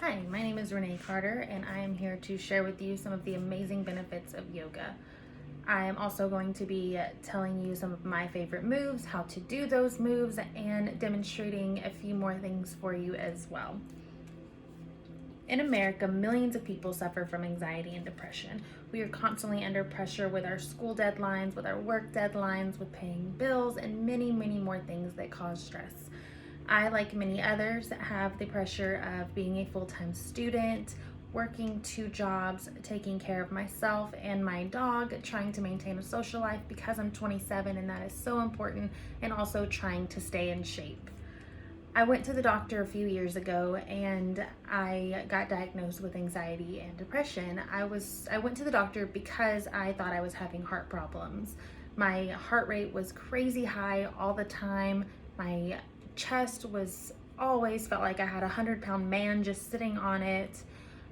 Hi, my name is Renee Carter, and I am here to share with you some of the amazing benefits of yoga. I am also going to be telling you some of my favorite moves, how to do those moves, and demonstrating a few more things for you as well. In America, millions of people suffer from anxiety and depression. We are constantly under pressure with our school deadlines, with our work deadlines, with paying bills, and many, many more things that cause stress. I, like many others, have the pressure of being a full-time student, working 2 jobs, taking care of myself and my dog, trying to maintain a social life because I'm 27 and that is so important, and also trying to stay in shape. I went to the doctor a few years ago and I got diagnosed with anxiety and depression. I went to the doctor because I thought I was having heart problems. My heart rate was crazy high all the time. My chest was always felt like I had a 100-pound man just sitting on it.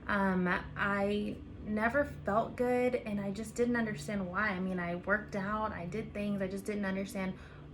I never felt good and I just didn't understand why. I mean, I worked out, I did things, I just didn't understand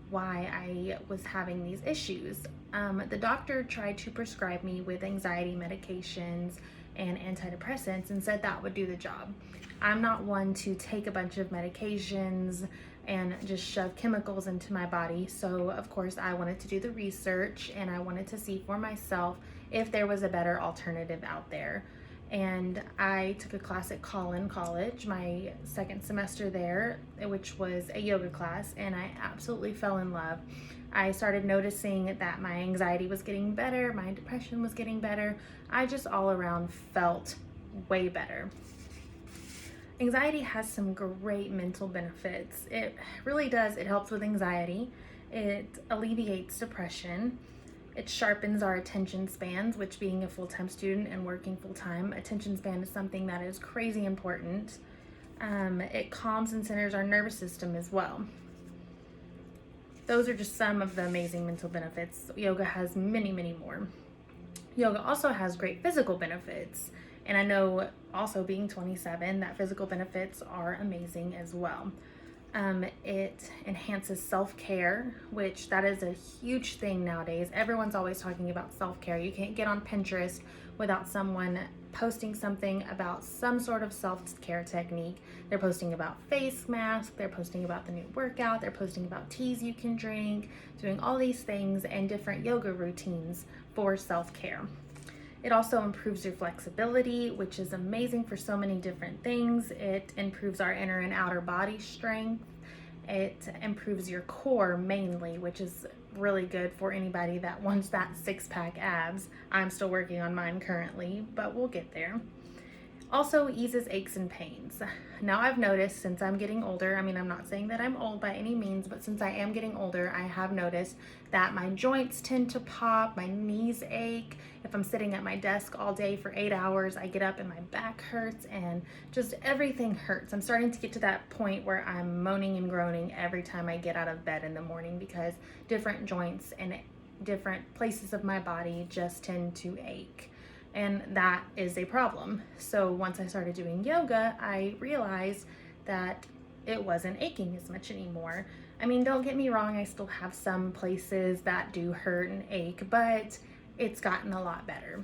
why I was having these issues. The doctor tried to prescribe me with anxiety medications and antidepressants and said that would do the job. I'm not one to take a bunch of medications and just shove chemicals into my body, so of course I wanted to do the research and I wanted to see for myself if there was a better alternative out there. And I took a class at Collin College, my second semester there, which was a yoga class, and I absolutely fell in love. I started noticing that my anxiety was getting better, my depression was getting better. I just all around felt way better. Anxiety has some great mental benefits. It really does. It helps with anxiety. It alleviates depression. It sharpens our attention spans, which, being a full-time student and working full-time, attention span is something that is crazy important. It calms and centers our nervous system as well. Those are just some of the amazing mental benefits. Yoga has many, many more. Yoga also has great physical benefits. And I know, also being 27, that physical benefits are amazing as well. It enhances self-care, which that is a huge thing nowadays. Everyone's always talking about self-care. You can't get on Pinterest without someone posting something about some sort of self-care technique. They're posting about face masks, they're posting about the new workout, they're posting about teas you can drink, doing all these things and different yoga routines for self-care. It also improves your flexibility, which is amazing for so many different things. It improves our inner and outer body strength. It improves your core mainly, which is really good for anybody that wants that six-pack abs. I'm still working on mine currently, but we'll get there. Also eases aches and pains. Now I've noticed since I'm getting older, I mean, I'm not saying that I'm old by any means, but since I am getting older, I have noticed that my joints tend to pop, my knees ache. If I'm sitting at my desk all day for 8 hours, I get up and my back hurts and just everything hurts. I'm starting to get to that point where I'm moaning and groaning every time I get out of bed in the morning because different joints and different places of my body just tend to ache. And that is a problem. So once I started doing yoga, I realized that it wasn't aching as much anymore. I mean, don't get me wrong, I still have some places that do hurt and ache, but it's gotten a lot better.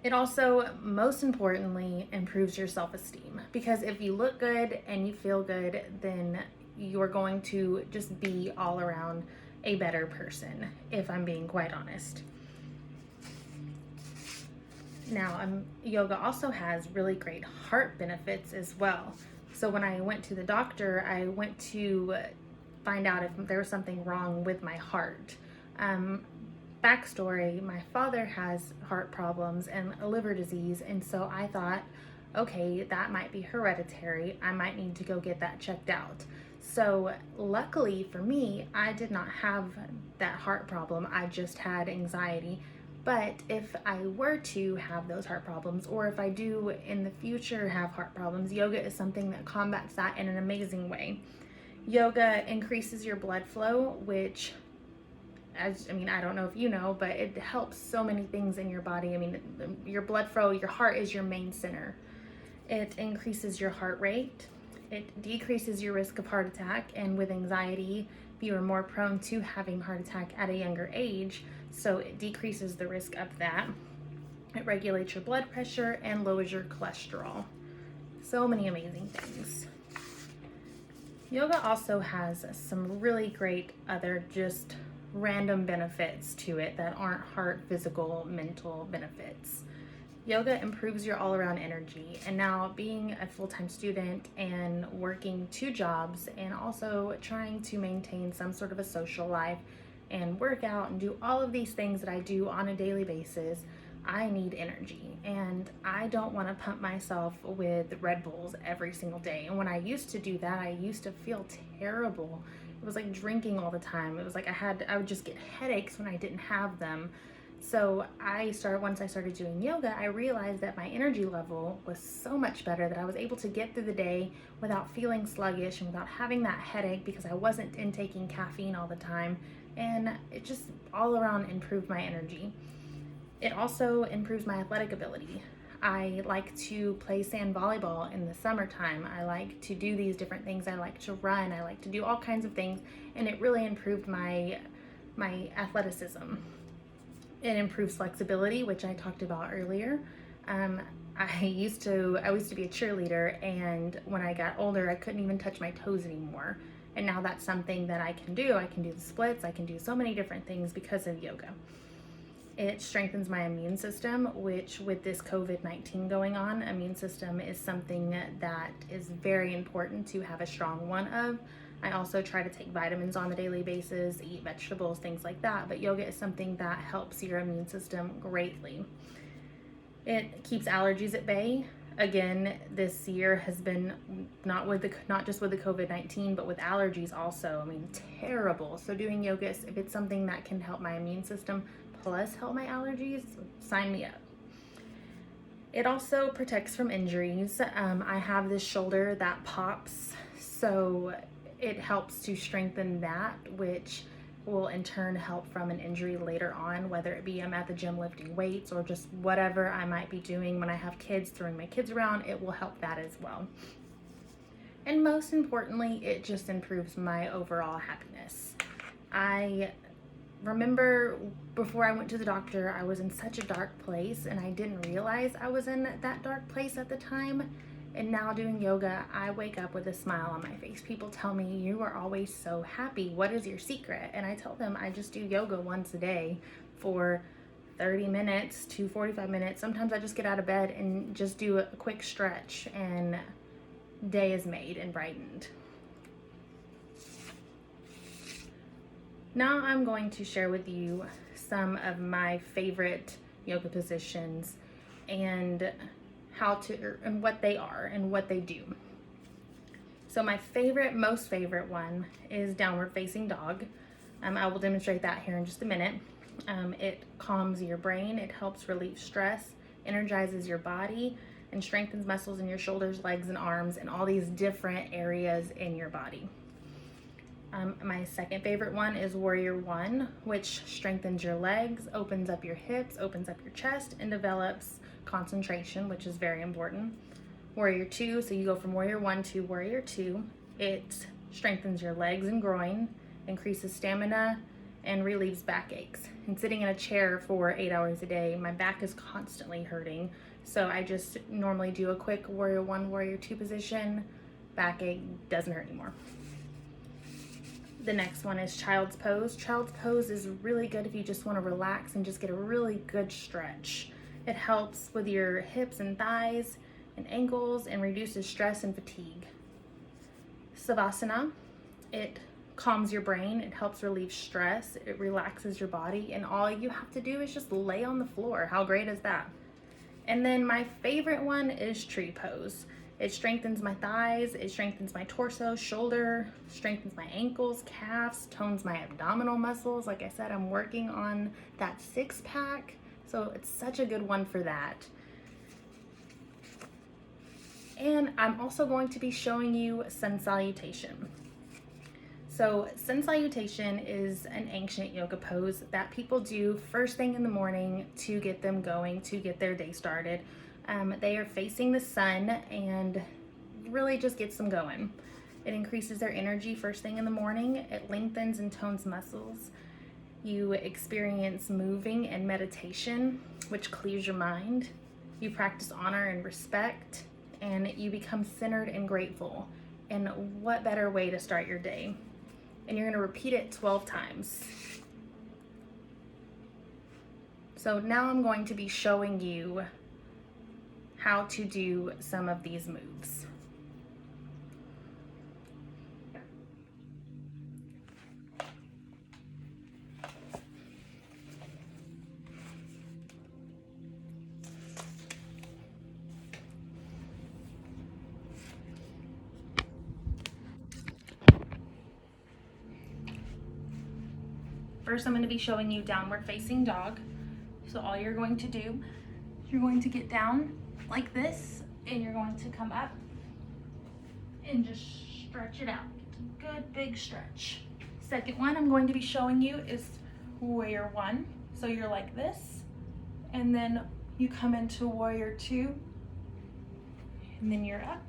It also, most importantly, improves your self-esteem, because if you look good and you feel good, then you're going to just be all around a better person, if I'm being quite honest. Now, yoga also has really great heart benefits as well. So when I went to the doctor, I went to find out if there was something wrong with my heart. Backstory, my father has heart problems and a liver disease, and so I thought, okay, that might be hereditary. I might need to go get that checked out. So luckily for me, I did not have that heart problem. I just had anxiety. But if I were to have those heart problems, or if I do in the future have heart problems, yoga is something that combats that in an amazing way. Yoga increases your blood flow, which, I don't know if you know, but it helps so many things in your body. I mean, your blood flow, your heart is your main center. It increases your heart rate. It decreases your risk of heart attack, and with anxiety, you are more prone to having heart attack at a younger age, so it decreases the risk of that. It regulates your blood pressure and lowers your cholesterol. So many amazing things. Yoga also has some really great other just random benefits to it that aren't heart, physical, mental benefits. Yoga improves your all-around energy, and now being a full-time student and working 2 jobs and also trying to maintain some sort of a social life and work out and do all of these things that I do on a daily basis, I need energy, and I don't want to pump myself with Red Bulls every single day. And when I used to do that, I used to feel terrible. It was like drinking all the time. It was like I would just get headaches when I didn't have them. So once I started doing yoga, I realized that my energy level was so much better that I was able to get through the day without feeling sluggish and without having that headache because I wasn't intaking caffeine all the time. And it just all around improved my energy. It also improves my athletic ability. I like to play sand volleyball in the summertime. I like to do these different things. I like to run. I like to do all kinds of things. And it really improved my athleticism. It improves flexibility, which I talked about earlier. I used to be a cheerleader, and when I got older, I couldn't even touch my toes anymore. And now that's something that I can do. I can do the splits. I can do so many different things because of yoga. It strengthens my immune system, which with this COVID-19 going on, immune system is something that is very important to have a strong one of. I also try to take vitamins on a daily basis, eat vegetables, things like that, but yoga is something that helps your immune system greatly. It keeps allergies at bay. Again, this year has been not just with the COVID-19, but with allergies also. I mean, terrible. So doing yoga, if it's something that can help my immune system plus help my allergies, sign me up. It also protects from injuries. I have this shoulder that pops, so it helps to strengthen that, which will in turn help from an injury later on, whether it be I'm at the gym lifting weights or just whatever I might be doing when I have kids, throwing my kids around, it will help that as well. And most importantly, it just improves my overall happiness. I remember before I went to the doctor, I was in such a dark place and I didn't realize I was in that dark place at the time. And now doing yoga, I wake up with a smile on my face. People tell me, you are always so happy. What is your secret? And I tell them I just do yoga once a day for 30 minutes to 45 minutes. Sometimes I just get out of bed and just do a quick stretch and day is made and brightened. Now I'm going to share with you some of my favorite yoga positions and what they are and what they do. So my most favorite one is downward facing dog. I will demonstrate that here in just a minute. It calms your brain, it helps relieve stress, energizes your body, and strengthens muscles in your shoulders, legs, and arms, and all these different areas in your body. My second favorite one is Warrior One, which strengthens your legs, opens up your hips, opens up your chest, and develops concentration, which is very important. Warrior Two, so you go from Warrior One to Warrior Two. It strengthens your legs and groin, increases stamina, and relieves backaches. And sitting in a chair for 8 hours a day, my back is constantly hurting. So I just normally do a quick Warrior One, Warrior Two position. Backache doesn't hurt anymore. The next one is Child's Pose. Child's Pose is really good if you just want to relax and just get a really good stretch. It helps with your hips and thighs and ankles and reduces stress and fatigue. Savasana, it calms your brain, it helps relieve stress, it relaxes your body, and all you have to do is just lay on the floor. How great is that? And then my favorite one is Tree Pose. It strengthens my thighs, it strengthens my torso, shoulder, strengthens my ankles, calves, tones my abdominal muscles. Like I said, I'm working on that 6-pack, so it's such a good one for that. And I'm also going to be showing you Sun Salutation. So Sun Salutation is an ancient yoga pose that people do first thing in the morning to get them going, to get their day started. They are facing the sun and really just gets them going. It increases their energy first thing in the morning. It lengthens and tones muscles. You experience moving and meditation, which clears your mind. You practice honor and respect, and you become centered and grateful. And what better way to start your day? And you're gonna repeat it 12 times. So now I'm going to be showing you how to do some of these moves. First, I'm going to be showing you downward facing dog. So all you're going to do, you're going to get down like this, and you're going to come up and just stretch it out. Good big stretch. Second one I'm going to be showing you is warrior one. So you're like this, and then you come into warrior two, and then you're up.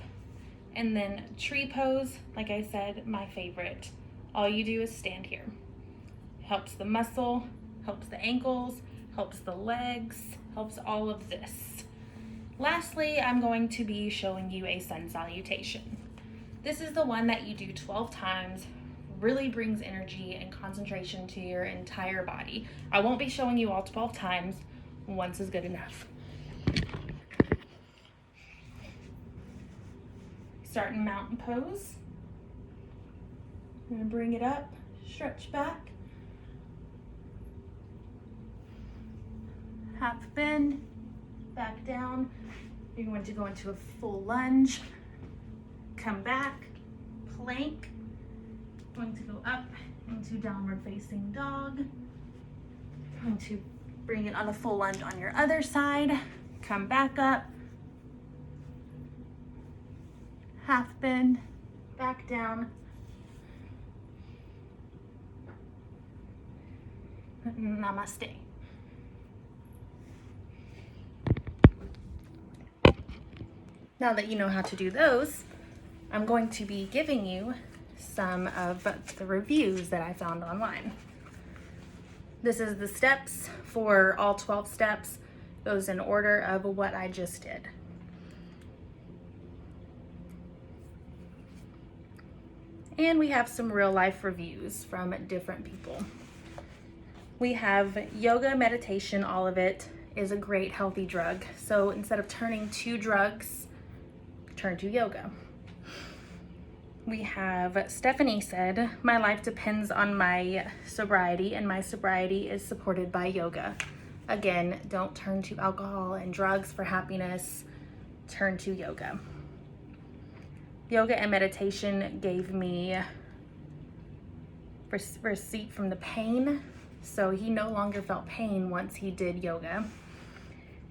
And then tree pose, like I said, my favorite. All you do is stand here. Helps the muscle, helps the ankles, helps the legs, helps all of this. Lastly, I'm going to be showing you a sun salutation. This is the one that you do 12 times, really brings energy and concentration to your entire body. I won't be showing you all 12 times, once is good enough. Start in mountain pose. I'm gonna bring it up, stretch back. Half bend, back down. You're going to go into a full lunge, come back, plank, going to go up into downward facing dog, going to bring it on a full lunge on your other side, come back up, half bend, back down, namaste. Now that you know how to do those, I'm going to be giving you some of the reviews that I found online. This is the steps for all 12 steps. Goes in order of what I just did. And we have some real life reviews from different people. We have yoga, meditation, all of it is a great healthy drug. So instead of turning to drugs, turn to yoga. We have Stephanie said, my life depends on my sobriety, and my sobriety is supported by yoga. Again, don't turn to alcohol and drugs for happiness, turn to yoga. Yoga and meditation gave me receipt from the pain, so he no longer felt pain once he did yoga.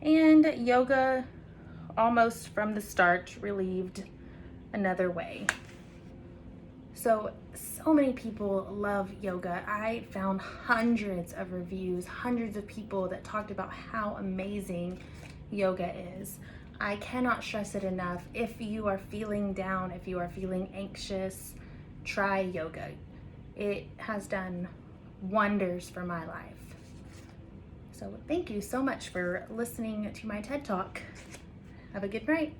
And yoga almost from the start relieved another way. So many people love yoga. I found hundreds of reviews, hundreds of people that talked about how amazing yoga is. I cannot stress it enough. If you are feeling down, if you are feeling anxious, try yoga. It has done wonders for my life. So thank you so much for listening to my TED Talk. Have a good night.